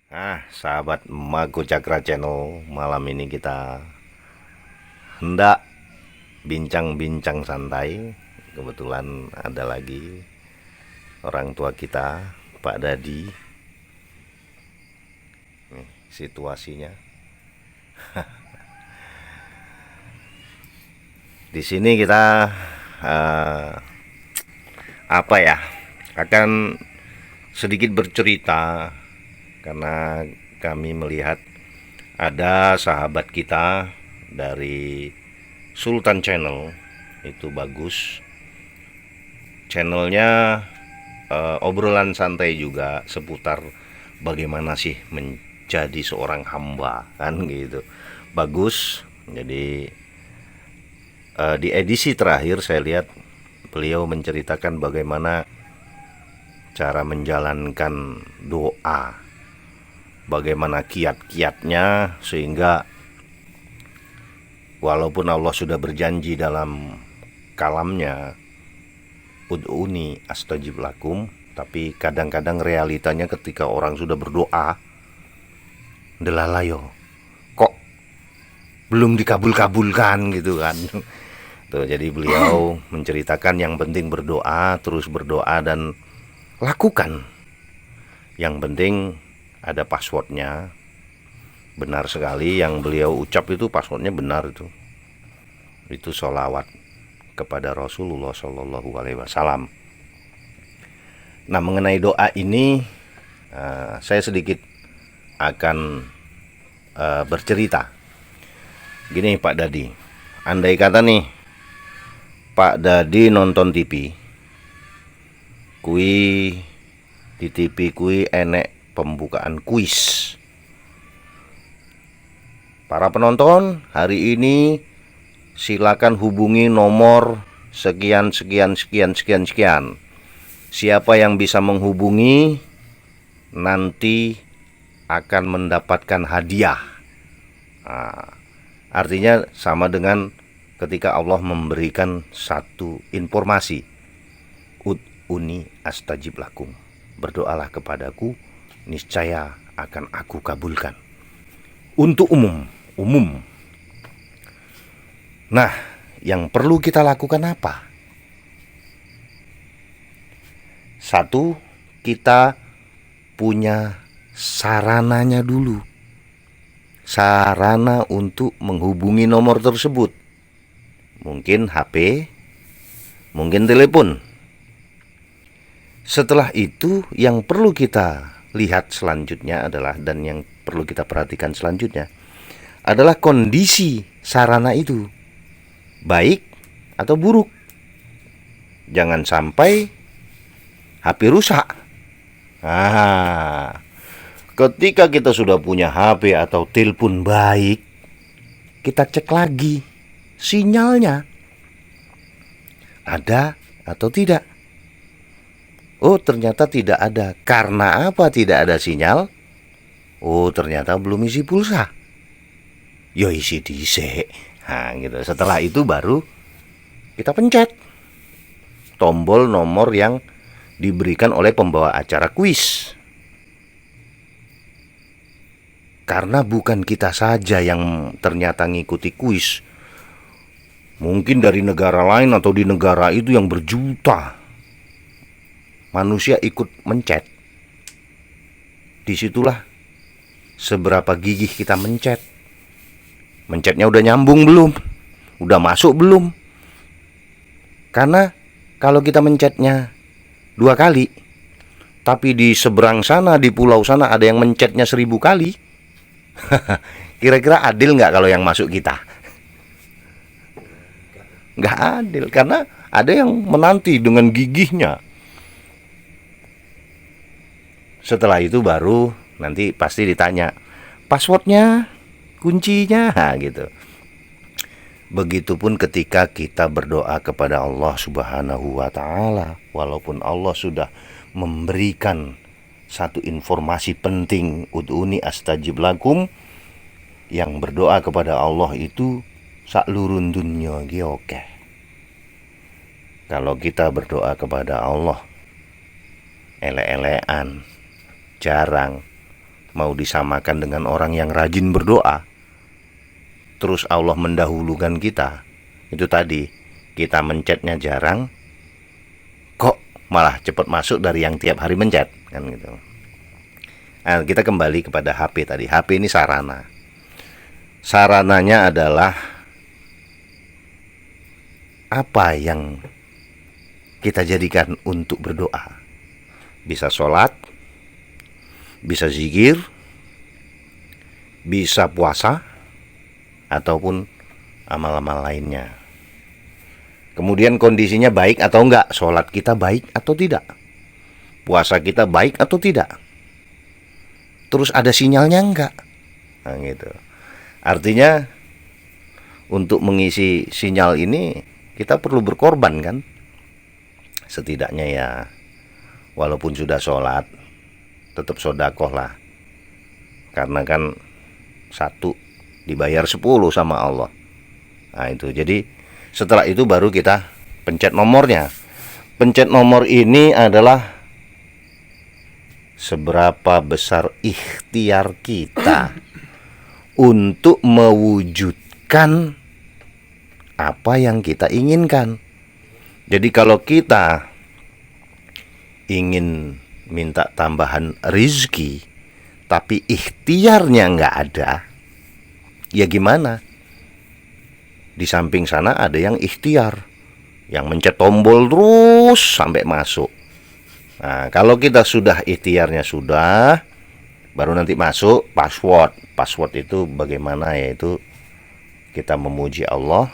Sahabat Mago Cakra Channel, malam ini kita hendak bincang-bincang santai. Kebetulan ada lagi orang tua kita, Pak Dadi. Nih, situasinya. Di sini kita eh, apa ya? Akan sedikit bercerita karena kami melihat ada sahabat kita dari Sultan Channel, itu bagus channelnya, obrolan santai juga seputar bagaimana sih menjadi seorang hamba, kan gitu, bagus. Jadi di edisi terakhir saya lihat beliau menceritakan bagaimana cara menjalankan doa, bagaimana kiat-kiatnya, sehingga walaupun Allah sudah berjanji dalam kalamnya ud'uni astajib lakum, tapi kadang-kadang realitanya ketika orang sudah berdoa, delalayo kok belum dikabul-kabulkan gitu kan. Tuh, jadi beliau menceritakan yang penting berdoa, terus berdoa dan lakukan. Yang penting ada passwordnya. Benar sekali yang beliau ucap itu, passwordnya benar itu sholawat kepada Rasulullah Shallallahu Alaihi Wasallam. Nah, mengenai doa ini saya sedikit akan bercerita. Gini Pak Dadi, andai kata nih Pak Dadi nonton TV, kui di TV kui enek pembukaan kuis. Para penonton, hari ini silakan hubungi nomor sekian sekian sekian sekian sekian. Siapa yang bisa menghubungi nanti akan mendapatkan hadiah. Artinya sama dengan ketika Allah memberikan satu informasi, ud'uni astajib lakum, berdoalah kepadaku, niscaya akan aku kabulkan. Untuk umum. Nah, yang perlu kita lakukan apa? Satu, kita punya sarananya dulu. Sarana untuk menghubungi nomor tersebut. Mungkin HP, mungkin telepon. Setelah itu, yang perlu kita lihat selanjutnya adalah, dan yang perlu kita perhatikan selanjutnya adalah kondisi sarana itu, baik atau buruk. Jangan sampai HP rusak. Ketika kita sudah punya HP atau telepon baik, kita cek lagi sinyalnya ada atau tidak. Oh, ternyata tidak ada. Karena apa tidak ada sinyal? Oh, ternyata belum isi pulsa. Yo, isi dhisik. Gitu. Setelah itu baru kita pencet tombol nomor yang diberikan oleh pembawa acara kuis. Karena bukan kita saja yang ternyata ngikuti kuis. Mungkin dari negara lain atau di negara itu yang berjuta manusia ikut mencet. Disitulah seberapa gigih kita mencet. Mencetnya udah nyambung belum? Udah masuk belum? Karena kalau kita mencetnya 2 kali, tapi di seberang sana, di pulau sana ada yang mencetnya 1000 kali, kira-kira adil nggak kalau yang masuk kita? Nggak adil, karena ada yang menanti dengan gigihnya. Setelah itu baru nanti pasti ditanya passwordnya, kuncinya, gitu. Begitupun ketika kita berdoa kepada Allah Subhanahu wa Ta'ala, walaupun Allah sudah memberikan satu informasi penting, ud'uni astajib lakum, yang berdoa kepada Allah itu saklurun dunya ki oke. Kalau kita berdoa kepada Allah elek-elekan, jarang, mau disamakan dengan orang yang rajin berdoa, terus Allah mendahulukan kita. Itu tadi, kita mencetnya jarang, kok malah cepat masuk dari yang tiap hari mencet, kan gitu. Nah, kita kembali kepada HP tadi. HP ini sarana. Sarananya adalah apa yang kita jadikan untuk berdoa. Bisa sholat, bisa zikir, bisa puasa, ataupun amal-amal lainnya. Kemudian kondisinya baik atau enggak, sholat kita baik atau tidak, puasa kita baik atau tidak, terus ada sinyalnya enggak. Nah gitu. Artinya untuk mengisi sinyal ini kita perlu berkorban kan. Setidaknya ya, walaupun sudah sholat, tetap sodakoh lah. Karena kan 1 dibayar 10 sama Allah. Nah itu, jadi setelah itu baru kita pencet nomornya. Pencet nomor ini adalah seberapa besar ikhtiar kita untuk mewujudkan apa yang kita inginkan. Jadi kalau kita ingin minta tambahan rizki, tapi ikhtiarnya nggak ada, ya gimana? Di samping sana ada yang ikhtiar, yang mencet tombol terus sampai masuk. Nah, kalau kita sudah ikhtiarnya sudah, baru nanti masuk password. Password itu bagaimana? Yaitu kita memuji Allah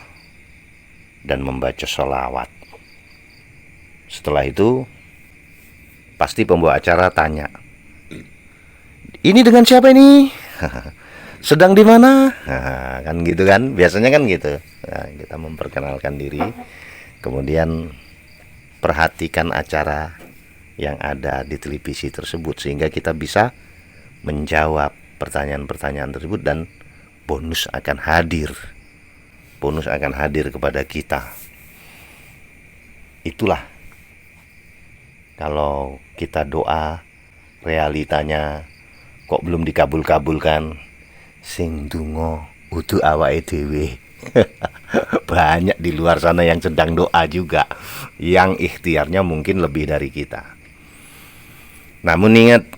dan membaca sholawat. Setelah itu pasti pembawa acara tanya, ini dengan siapa ini? Sedang di mana? Nah, kan gitu kan, biasanya kan gitu. Nah, kita memperkenalkan diri, kemudian perhatikan acara yang ada di televisi tersebut sehingga kita bisa menjawab pertanyaan-pertanyaan tersebut, dan bonus akan hadir. Bonus akan hadir kepada kita. Itulah kalau kita doa realitanya kok belum dikabul-kabulkan, sing donga udu awake dhewe. Banyak di luar sana yang sedang doa juga, yang ikhtiarnya mungkin lebih dari kita. Namun ingat,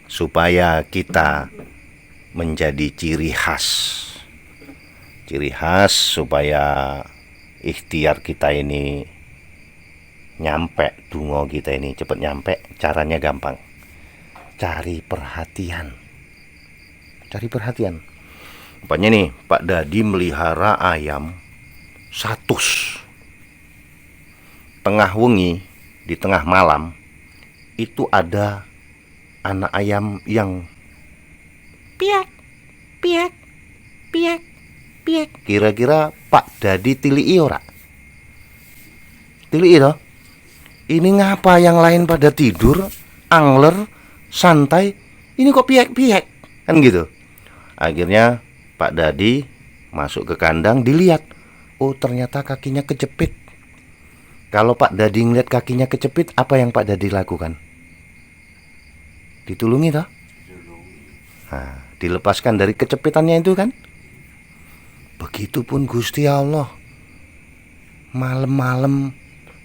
supaya kita menjadi ciri khas supaya ikhtiar kita ini nyampe, donga kita ini cepat nyampe, caranya gampang. Cari perhatian. Umpamanya nih, Pak Dadi melihara ayam 100. Tengah wengi, di tengah malam, itu ada anak ayam yang piak, piak, piak, piak. Kira-kira Pak Dadi tilii ora? Tilii toh? Ini ngapa yang lain pada tidur, angler, santai, ini kok piak-piak? Kan gitu. Akhirnya Pak Dadi masuk ke kandang, dilihat, oh ternyata kakinya kejepit. Kalau Pak Dadi ngeliat kakinya kejepit, apa yang Pak Dadi lakukan? Ditulungi toh? Nah, dilepaskan dari kecepitannya itu kan. Begitupun Gusti Allah. Malam-malam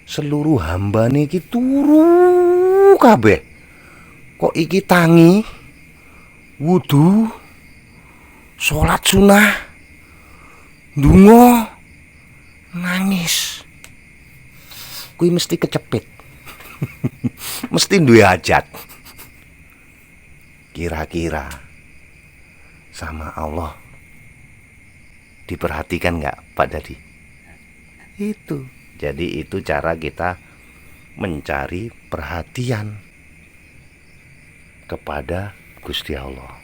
seluruh hamba niki turu kabeh. Kok iki tangi, wudu, sholat sunah, ndonga, nangis. Kuwi mesti kecepit. Mesti duwe hajat. Kira-kira sama Allah diperhatikan nggak Pak Dadi? Itu. Jadi itu cara kita mencari perhatian kepada Gusti Allah.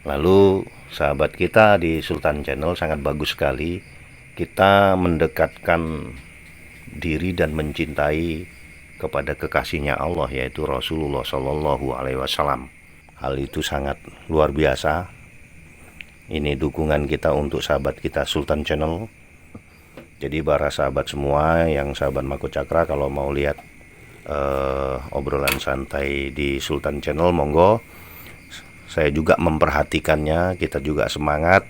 Lalu sahabat kita di Sultan Channel sangat bagus sekali. Kita mendekatkan diri dan mencintai kepada kekasihnya Allah, yaitu Rasulullah Shallallahu Alaihi Wasallam. Hal itu sangat luar biasa. Ini dukungan kita untuk sahabat kita Sultan Channel. Jadi para sahabat semua yang sahabat Mako Cakra, kalau mau lihat obrolan santai di Sultan Channel. Monggo, saya juga memperhatikannya, kita juga semangat.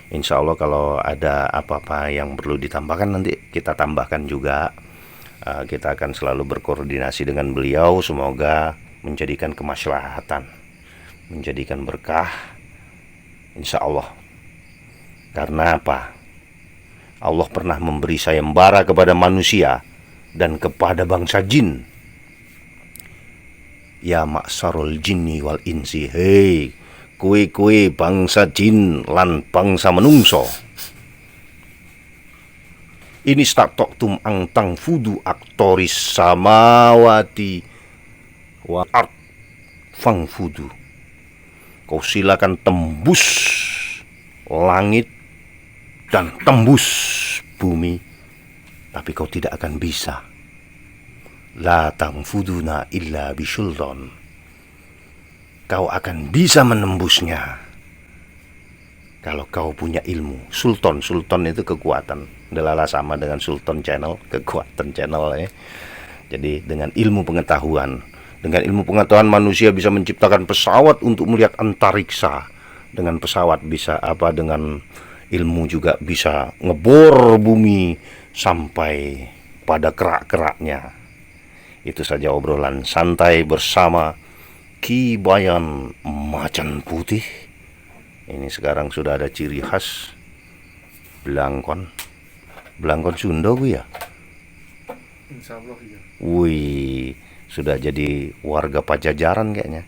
Insya Allah kalau ada apa-apa yang perlu ditambahkan nanti kita tambahkan juga. Kita akan selalu berkoordinasi dengan beliau, semoga menjadikan kemaslahatan, menjadikan berkah, insya Allah. Karena apa? Allah pernah memberi sayembara kepada manusia dan kepada bangsa jin. Ya maksarul jinni wal insi, hei kue bangsa jin lan bangsa menungso, ini statoktum ang tang fudu aktoris samawati wa art fang fudu. Kau silakan tembus langit dan tembus bumi, tapi kau tidak akan bisa. La tang fuduna illa bisultan. Kau akan bisa menembusnya kalau kau punya ilmu. Sultan itu kekuatan. Delala sama dengan Sultan Channel, kekuatan channel ya. Jadi dengan ilmu pengetahuan, manusia bisa menciptakan pesawat untuk melihat antariksa. Dengan pesawat bisa dengan ilmu juga bisa ngebor bumi sampai pada kerak-keraknya. Itu saja obrolan santai bersama Ki Bayan Macan Putih. Ini sekarang sudah ada ciri khas Blangkon Sunda gue ya. Insya Allah iya. Wih, sudah jadi warga Pajajaran kayaknya.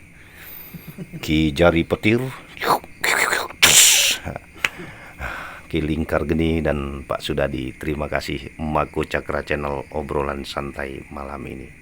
Ki Jari Petir, Ki Lingkar Geni, dan Pak Sudadi. Terima kasih Mako Cakra Channel obrolan santai malam ini.